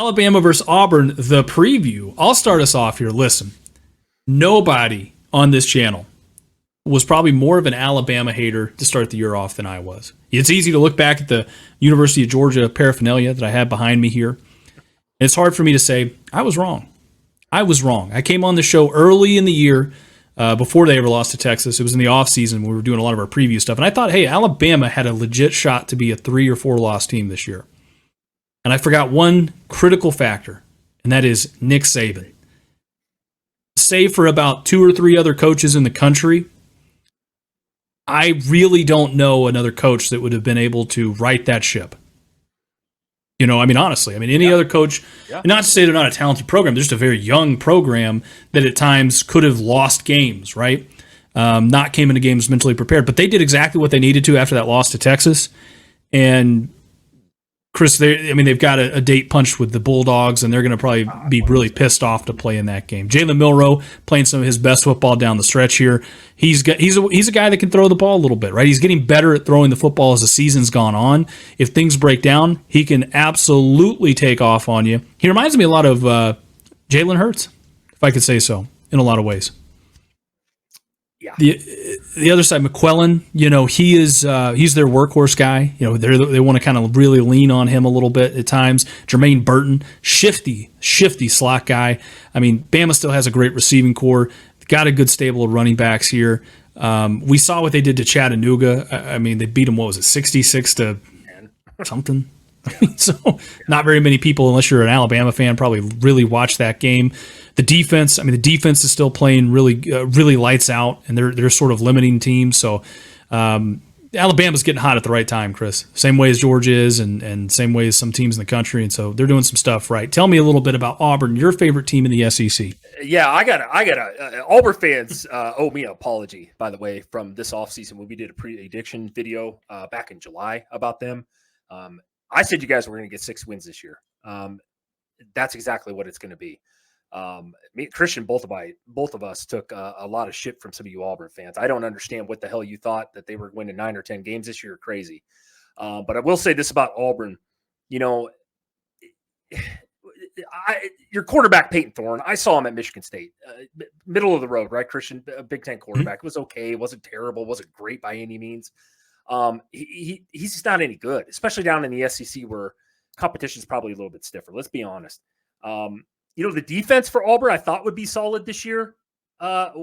Alabama versus Auburn, the preview. I'll start us off here. Listen, nobody on this channel was probably more of an Alabama hater to start the year off than I was. It's easy to look back at the University of Georgia paraphernalia that I have behind me here. It's hard for me to say, I was wrong. I was wrong. I came on the show early in the year before they ever lost to Texas. It was in the offseason when we were doing a lot of our preview stuff. And I thought, hey, Alabama had a legit shot to be a 3 or 4 loss team this year. And I forgot one critical factor, and that is Nick Saban. Save for about 2 or 3 other coaches in the country, I really don't know another coach that would have been able to right that ship. You know, I mean, honestly, any other coach, not to say they're not a talented program, they're just a very young program that at times could have lost games, right? Not came into games mentally prepared, but they did exactly what they needed to after that loss to Texas. And Chris, they've got a date punched with the Bulldogs, and they're going to probably be really pissed off to play in that game. Jalen Milroe playing some of his best football down the stretch here. He's a guy that can throw the ball a little bit, right? He's getting better at throwing the football as the season's gone on. If things break down, he can absolutely take off on you. He reminds me a lot of Jalen Hurts, if I could say so, in a lot of ways. Yeah. The other side, McClellan, he's their workhorse guy. They want to kind of really lean on him a little bit at times. Jermaine Burton, shifty slot guy. Bama still has a great receiving core. Got a good stable of running backs here. We saw what they did to Chattanooga. They beat them, 66 to something? So not very many people, unless you're an Alabama fan, probably really watched that game. The defense, the defense is still playing really lights out, and they're sort of limiting teams. So Alabama's getting hot at the right time, Chris. Same way as Georgia is, and same way as some teams in the country. And so they're doing some stuff right. Tell me a little bit about Auburn, your favorite team in the SEC. Yeah, I got Auburn fans owe me an apology, by the way, from this offseason when we did a prediction video back in July about them. I said you guys were going to get 6 wins this year. That's exactly what it's going to be. Me, Christian, both of us took a lot of shit from some of you Auburn fans. I don't understand what the hell you thought that they were winning 9 or 10 games this year. Crazy. But I will say this about Auburn. Your quarterback, Peyton Thorne, I saw him at Michigan State. Middle of the road, right, Christian? A Big Ten quarterback. It was okay. It wasn't terrible. It wasn't great by any means. He's just not any good, especially down in the SEC where competition is probably a little bit stiffer. Let's be honest. The defense for Auburn I thought would be solid this year. At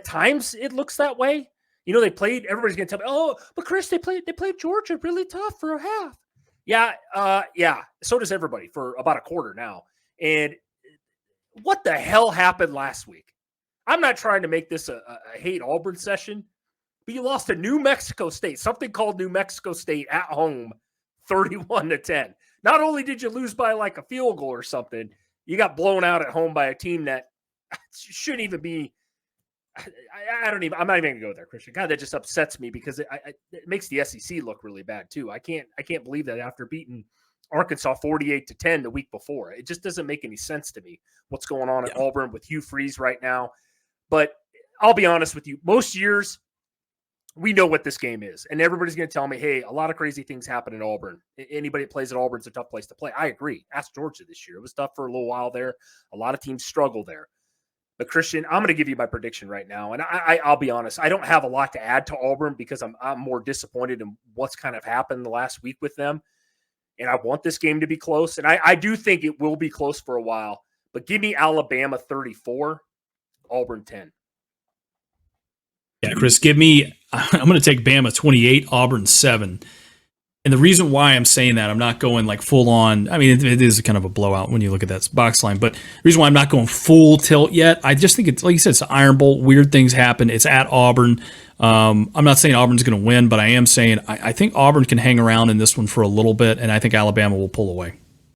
times it looks that way. They played. Everybody's going to tell me, "Oh, but Chris, they played Georgia really tough for a half." Yeah. So does everybody for about a quarter now. And what the hell happened last week? I'm not trying to make this a hate Auburn session. But you lost to New Mexico State, something called New Mexico State at home, 31-10. Not only did you lose by like a field goal or something, you got blown out at home by a team that shouldn't even be. I'm not even going to go there, Christian. God, that just upsets me because it makes the SEC look really bad too. I can't believe that after beating Arkansas 48-10 the week before. It just doesn't make any sense to me what's going on at Auburn with Hugh Freeze right now. But I'll be honest with you, most years we know what this game is, and everybody's going to tell me, hey, a lot of crazy things happen in Auburn. Anybody that plays at Auburn is a tough place to play. I agree. Ask Georgia this year. It was tough for a little while there. A lot of teams struggle there. But, Christian, I'm going to give you my prediction right now, and I'll be honest. I don't have a lot to add to Auburn because I'm more disappointed in what's kind of happened the last week with them, and I want this game to be close, and I do think it will be close for a while. But give me Alabama 34, Auburn 10. Yeah, Chris, I'm going to take Bama 28, Auburn 7. And the reason why I'm saying that, I'm not going like full on. It is kind of a blowout when you look at that box line. But the reason why I'm not going full tilt yet, I just think it's, like you said, it's an Iron Bowl. Weird things happen. It's at Auburn. I'm not saying Auburn's going to win, but I am saying I think Auburn can hang around in this one for a little bit, and I think Alabama will pull away.